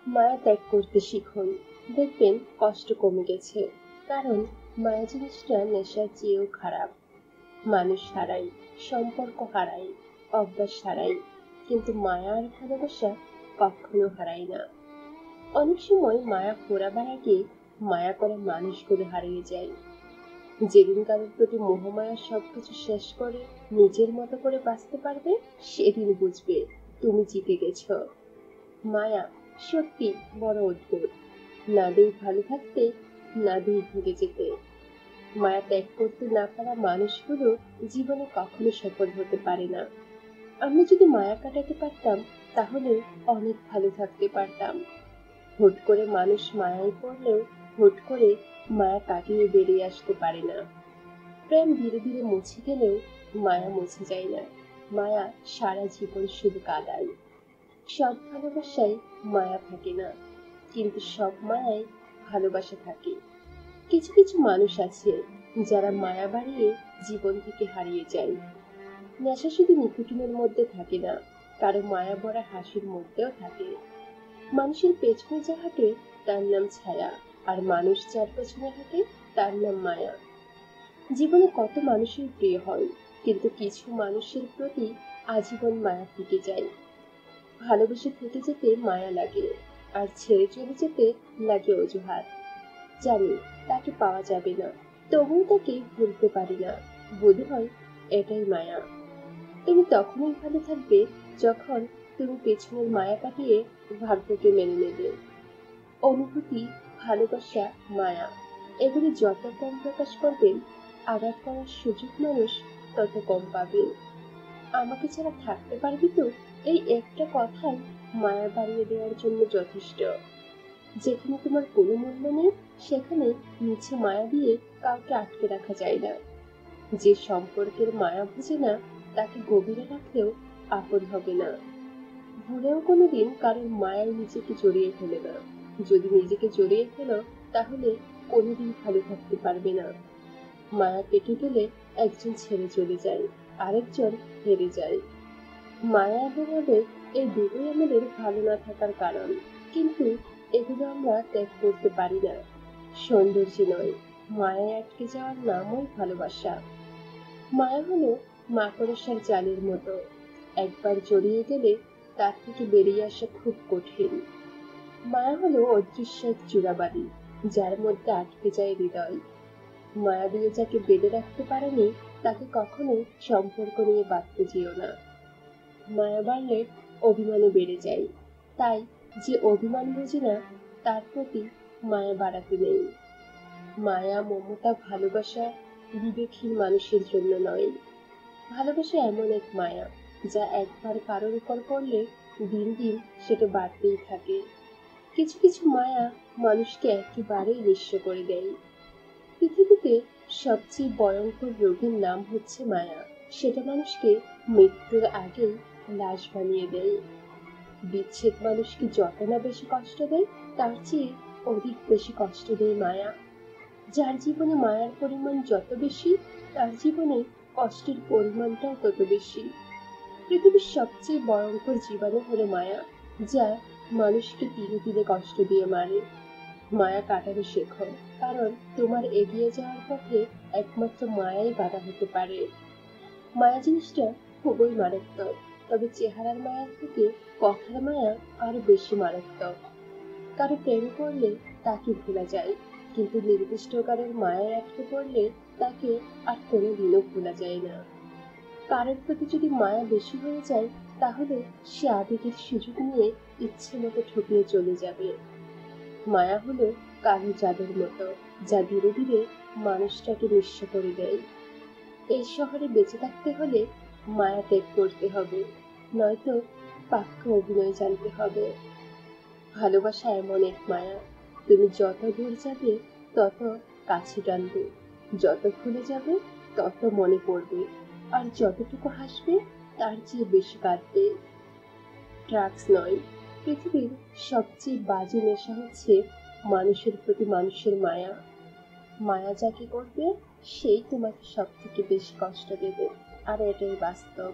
মায়া ত্যাগ করতে শিখুন, দেখবেন কষ্ট কমে গেছে। কারণ মায়া জিনিসটা নেশার চেয়েও খারাপ। মানুষ হারাই, সম্পর্ক হারাই, অভ্যাস হারাই, কিন্তু মায়া আর ভালোবাসা কখনো হারাই না। অনেক সময় মায়া ফোরাবার আগে মায়া করা মানুষগুলো হারিয়ে যায়। যেদিন কারোর প্রতি মোহমায়া সবকিছু শেষ করে নিজের মতো করে বাঁচতে পারবে, সেদিন বুঝবে তুমি জিতে গেছ। মায়া সত্যি বড় অদ্ভুত। না দুই ভালো থাকতে, না দুই ভুলে যেতে। মায়া ত্যাগ করতে না পারা মানুষগুলো জীবনে কখনো সফল হতে পারে না। আমরা যদি মায়া কাটাতে পারতাম, তাহলে অনেক ভালো থাকতে পারতাম। হুট করে মানুষ মায়ায় পড়লেও হুট করে মায়া কাটিয়ে বেরিয়ে আসতে পারে না। প্রেম ধীরে ধীরে মুছে গেলেও মায়া মুছে যায় না। মায়া সারা জীবন শুধু কাদায়। সব ভালোবাসায় মায়া থাকে না, কিন্তু সব মায়ায় ভালোবাসা থাকে। কিছু কিছু মানুষ আছে যারা মায়া বাড়িয়ে জীবন থেকে হারিয়ে যায়। নেশা শুধু নিকোটিনের মধ্যে থাকে না, কারো মায়া ভরা হাসির মধ্যেও থাকে। মানুষের পেছনে যা হাঁটে তার নাম ছায়া, আর মানুষ যার পেছনে হাঁটে তার নাম মায়া। জীবনে কত মানুষের প্রিয় হয়, কিন্তু কিছু মানুষের প্রতি আজীবন মায়া থেকে যায়। ভালোবেসে থেকে যেতে মায়া লাগে, আর ছেড়ে চলে যেতে লাগে অজুহাত। জানি তাকে পাওয়া যাবে না, তবুও তাকে ভুলতে পারি না। বোধহয় এটাই মায়া। তুমি তখনই ভালো থাকবে যখন তুমি পেছনের মায়া কাটিয়ে ভাগ্যকে মেনে নেবে। অনুভূতি, ভালোবাসা, মায়া, এগুলি যত কম প্রকাশ করবেন, আঘাত করার সুযোগ মানুষ তত কম পাবে। আমাকে ছাড়া থাকতে পারবি তো, এই একটা কথাই মায়া বাড়িয়ে দেওয়ার জন্য যথেষ্ট। যেখানে তোমার কোনো মূল্য নেই, সেখানে নিচে মায়া দিয়ে কাউকে আটকে রাখা যায় না। যে সম্পর্কের মায়া বুঝে না, তাকে গভীরে রাখলেও আপন হবে না। ভুলেও কোনোদিন কারোর মায়ায় নিজেকে জড়িয়ে ফেলে না। যদি নিজেকে জড়িয়ে ফেলো, তাহলে কোনোদিন ভালো থাকতে পারবে না। মায়া কেটে গেলে একজন ছেড়ে চলে যায়, আরেকজন হেরে যায়। মায়া এবং আবেগ, এই দুটোই আমাদের ভালো না থাকার কারণ, কিন্তু এগুলো আমরা ত্যাগ করতে পারি না। সৌন্দর্য নয়, মায়ায় আটকে যাওয়ার নামই ভালোবাসা। মায়া হলো মাকড়সার জালের মতো, একবার জড়িয়ে গেলে তার থেকে বেরিয়ে আসা খুব কঠিন। মায়া হলো অদৃশ্য এক চূড়াবাড়ি, যার মধ্যে আটকে যায় হৃদয়। মায়া দিয়ে যাকে বেঁধে রাখতে পারেনি, তাকে কখনো সম্পর্ক নিয়ে বাঁধতে যেও না। মায়া বাড়লে অভিমানও বেড়ে যায়, তাই যে অভিমান বোঝে না, তার প্রতি মায়া বাড়াতে নেই। মায়া, মমতা, ভালোবাসা বিবেকহীন মানুষের জন্য নয়। ভালোবাসা এমন এক মায়া, যা একবার কারোর উপর পড়লে দিন দিন সেটা বাড়তেই থাকে। কিছু কিছু মায়া মানুষকে একেবারেই নিঃস্ব করে দেয়। পৃথিবীতে সবচেয়ে ভয়ঙ্কর রোগের নাম হচ্ছে মায়া। সেটা মানুষকে মৃত্যুর আগেই লাশ বানিয়ে দেয়। বিচ্ছেদ মানুষকে যত না বেশি কষ্ট দেয়, তার চেয়ে অধিক বেশি কষ্ট দেয় মায়া। যার জীবনে মায়ার পরিমাণ যত বেশি, তার জীবনে কষ্টের পরিমাণটাও তত বেশি। পৃথিবীর সবচেয়ে ভয়ঙ্কর জীবাণু হলো মায়া, যা মানুষকে ধীরে ধীরে কষ্ট দিয়ে মারে। মায়া কাটানো শেখো, কারণ তোমার এগিয়ে যাওয়ার পথে একমাত্র মায়াই বাধা হতে পারে। মায়া জিনিসটা খুবই মারাত্মক, তবে চেহারার মায়া থেকে কথার মায়া আরো বেশি মারাত্মক। কারো প্রেম করলে তাকে ভোলা যায়, কিন্তু নির্দিষ্ট কারোর মায়ায় আটকে পড়লে তাকে আর কোনোদিনও ভোলা যায় না। কারোর প্রতি যদি মায়া বেশি হয়ে যায়, তাহলে সে আবেগের সুযোগ নিয়ে ইচ্ছে মতো ঠকিয়ে চলে যাবে। মায়া হলো কালো জাদুর মতো, যা ধীরে ধীরে মানুষটাকে নিঃস্ব করে দেয়। এই শহরে বেঁচে থাকতে হলে মায়া ত্যাগ করতে হবে, নয়তো পাক্কা অভিনয় জানতে হবে। ভালোবাসা এমন এক মায়া, তুমি যত দূর যাবে তত কাছে টানবে, যত ভুলে যাবে তত মনে পড়বে, আর যতটুকু হাসবে তার চেয়ে বেশি কাঁদবে। ড্রাগস নয়, পৃথিবীর সবচেয়ে বাজে নেশা হচ্ছে মানুষের প্রতি মানুষের মায়া। মায়া যাকে করবে, সেই তোমাকে সব থেকে বেশি কষ্ট দেবে, আর এটাই বাস্তব।